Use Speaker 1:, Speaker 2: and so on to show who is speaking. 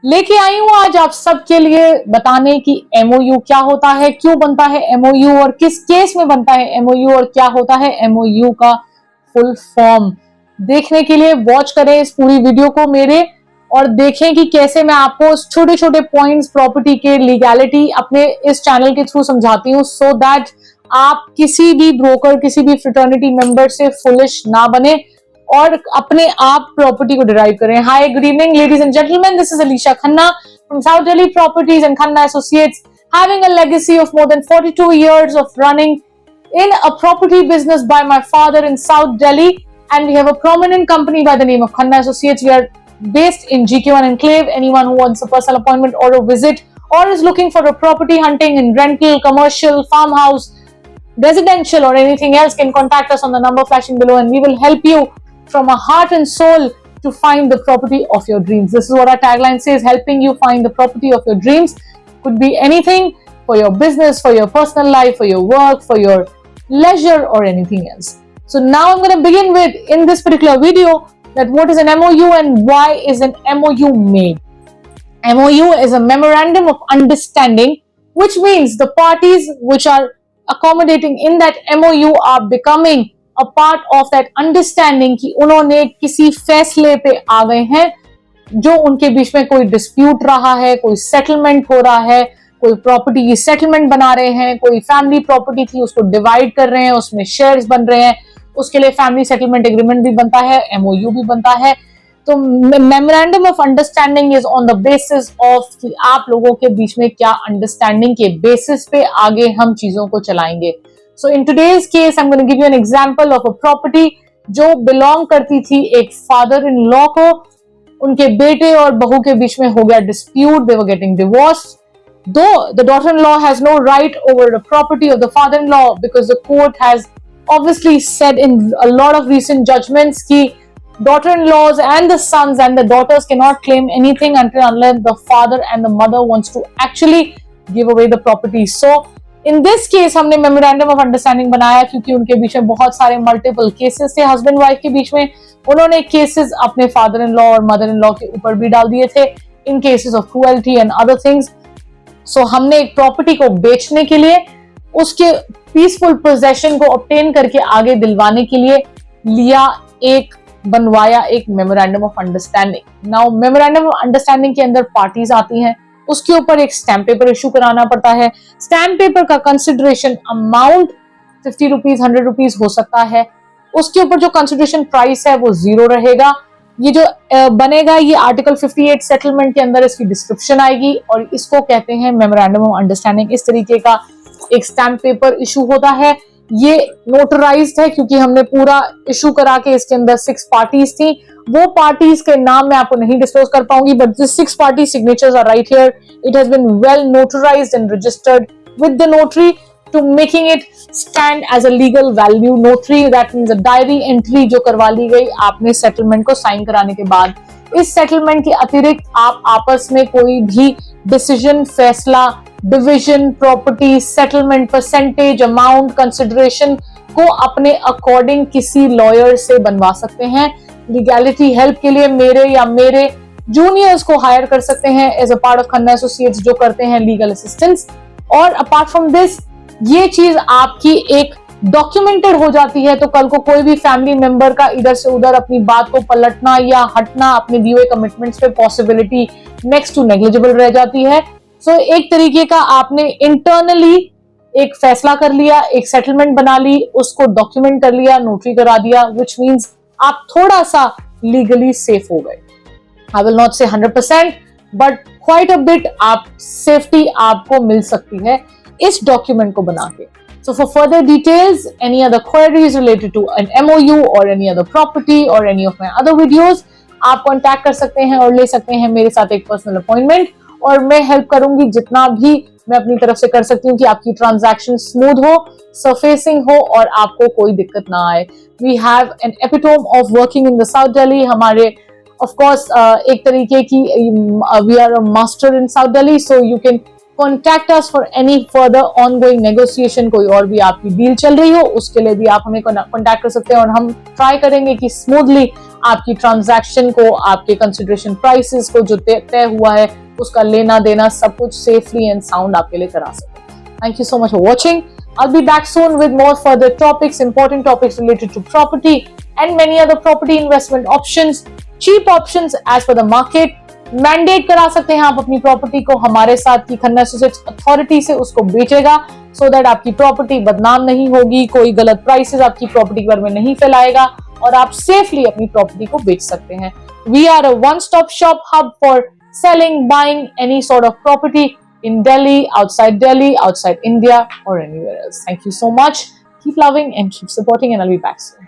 Speaker 1: लेके आई हूं आज आप सबके लिए बताने की एमओयू क्या होता है, क्यों बनता है एमओयू और किस केस में बनता है एमओयू और क्या होता है एमओयू का फुल फॉर्म। देखने के लिए वॉच करें इस पूरी वीडियो को मेरे और देखें कि कैसे मैं आपको छोटे छोटे पॉइंट्स प्रॉपर्टी के लीगैलिटी अपने इस चैनल के थ्रू समझाती हूँ, सो दैट आप किसी भी ब्रोकर किसी भी फ्रेटर्निटी मेंबर से फुलिश ना बने और अपने आप प्रॉपर्टी को डिराइव करें। Hi, good evening ladies and gentleman, this is Alisha Khanna from South Delhi Properties and Khanna Associates, having a legacy of more than 42 years of running in a property business by my father in South Delhi, and we have a prominent company by the name of Khanna Associates. We are based in GK1 Enclave. Anyone who wants a personal appointment or a visit or is looking for a property hunting in rental, commercial, farmhouse, residential or anything else can contact us on the number flashing below, and we will help you from a heart and soul to find the property of your dreams. This is what our tagline says, helping you find the property of your dreams. Could be anything for your business, for your personal life, for your work, for your leisure or anything else. So now I'm going to begin with, in this particular video, that what is an MOU and why is an MOU made. MOU is a memorandum of understanding, which means the parties which are accommodating in that MOU are becoming a part of that understanding कि उन्होंने किसी फैसले पे आ गए हैं जो उनके बीच में कोई डिस्प्यूट रहा है, कोई सेटलमेंट हो रहा है, कोई प्रॉपर्टी की सेटलमेंट बना रहे हैं, कोई फैमिली प्रॉपर्टी थी उसको डिवाइड कर रहे हैं, उसमें शेयर्स बन रहे हैं, उसके लिए फैमिली सेटलमेंट एग्रीमेंट भी बनता है, एमओयू भी बनता है। तो memorandum of understanding is on the basis of कि आप लोगों के बीच में क्या अंडरस्टैंडिंग के बेसिस पे आगे हम चीजों को चलाएंगे। So in today's case, I'm going to give you an example of a property जो belong करती थी एक father-in-law को, उनके बेटे और बहू के बीच में हो गया dispute, they were getting divorced. Though the daughter-in-law has no right over the property of the father-in-law because the court has obviously said in a lot of recent judgments कि daughter-in-laws and the sons and the daughters cannot claim anything until unless the father and the mother wants to actually give away the property. So in this case हमने memorandum of understanding बनाया क्योंकि उनके बीच में बहुत सारे multiple cases थे husband wife के बीच में। उन्होंने केसेस अपने फादर इन लॉ और मदर इन लॉ के ऊपर भी डाल दिए थे in cases of cruelty and other things. So हमने एक प्रॉपर्टी को बेचने के लिए उसके पीसफुल पोजेशन को ऑब्टेन करके आगे दिलवाने के लिए बनवाया एक memorandum of understanding. Now memorandum of understanding के अंदर पार्टीज आती हैं, उसके ऊपर एक स्टैम्प पेपर इशू कराना पड़ता है। स्टैम्प पेपर का कंसिडरेशन अमाउंट 50 रुपीज 100 रुपीज हो सकता है। उसके ऊपर जो कंसिडरेशन प्राइस है वो 0 रहेगा। ये जो बनेगा ये आर्टिकल 58 सेटलमेंट के अंदर इसकी डिस्क्रिप्शन आएगी और इसको कहते हैं मेमोरेंडम ऑफ अंडरस्टैंडिंग। इस तरीके का एक स्टैम्प पेपर इशू होता है। ये नोटराइज्ड है क्योंकि हमने पूरा इशू करा के इसके अंदर 6 पार्टीज थी। वो पार्टीज के नाम मैं आपको नहीं डिस्क्लोज कर पाऊंगी, but this 6 party signatures are right here. It has been well notarized and registered with the notary to making it stand as a legal value notary. That means a diary entry जो करवा ली गई आपने settlement को sign कराने के बाद। इस settlement के अतिरिक्त आप आपस में कोई भी डिसीजन, फैसला, division, property, settlement, percentage, amount, consideration को अपने अकॉर्डिंग किसी लॉयर से बनवा सकते हैं। लीगैलिटी हेल्प के लिए मेरे या मेरे जूनियर्स को हायर कर सकते हैं as a part of Khanna associates जो करते हैं लीगल असिस्टेंस। और अपार्ट फ्रॉम दिस ये चीज आपकी एक डॉक्यूमेंटेड हो जाती है तो कल को कोई भी फैमिली मेंबर का इधर से उधर अपनी बात को पलटना या हटना अपने दिए हुए कमिटमेंट्स पे पॉसिबिलिटी नेक्स्ट टू नेग्लिजिबल रह जाती है। सो एक तरीके का आपने इंटरनली एक फैसला कर लिया, एक सेटलमेंट बना ली, उसको डॉक्यूमेंट कर लिया, नोटरी करा दिया, विच मीन्स आप थोड़ा सा लीगली सेफ हो गए। आई विल नॉट से 100% बट क्वाइट अ बिट आप सेफ्टी आपको मिल सकती है इस डॉक्यूमेंट को बना के। So for further details, any other queries related to an MOU or any other property or any of my other videos, आप कांटेक्ट कर सकते हैं और ले सकते हैं मेरे साथ एक पर्सनल अपॉइंटमेंट और मैं हेल्प करूंगी जितना भी मैं अपनी तरफ से कर सकती हूँ कि आपकी ट्रांजैक्शन स्मूथ हो, सरफेसिंग हो और आपको कोई दिक्कत ना आए। We have an epitome of working in the south Delhi. हमारे ऑफ कोर्स एक तरीके की we are a master in south Delhi, so you can contact us for any further ongoing negotiation. कोई और भी आपकी डील चल रही हो उसके लिए भी आप हमें कॉन्टैक्ट कर सकते हैं और हम ट्राई करेंगे कि स्मूथली आपकी ट्रांजैक्शन को, आपके कंसिडरेशन प्राइसेस को जो तय हुआ है उसका लेना देना सब कुछ सेफली एंड साउंड आपके लिए करा सके। Thank you so much for watching. I'll be back soon with more further topics, important topics related to property and many other property investment options, cheap options as per the market. Mandate करा सकते हैं आप अपनी property को हमारे साथ की Khanna associates authority से, उसको बेचेगा सो दैट आपकी प्रॉपर्टी बदनाम नहीं होगी, कोई गलत प्राइसेस आपकी प्रॉपर्टी के बारे में नहीं फैलाएगा और आप सेफली अपनी प्रॉपर्टी को बेच सकते हैं। We are a one stop shop hub for selling, buying any sort of property in Delhi, outside India, or anywhere else. Thank you so much. Keep loving and keep supporting, and I'll be back soon.